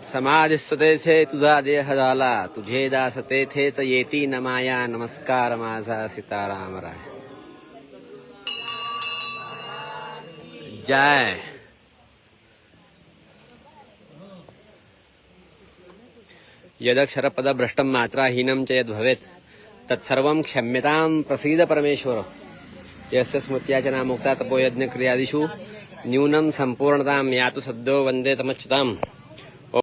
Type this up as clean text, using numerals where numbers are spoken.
समाधिस्ते थे तुझा देह झाला, तुझे दास तेथेच येती न माया. नमस्कार माझा सीताराम राय. जय. यदक्षरपद भ्रष्टं मात्राहीनं च यद्भवेत् तत्सर्वं क्षम्यतां प्रसीद परमेश्वर. यस्य स्मृत्याचना मुक्ता तपोयज्ञ क्रियादिषु न्यूनं सम्पूर्णतां यातु सद्यो वन्दे तमच्युताम्.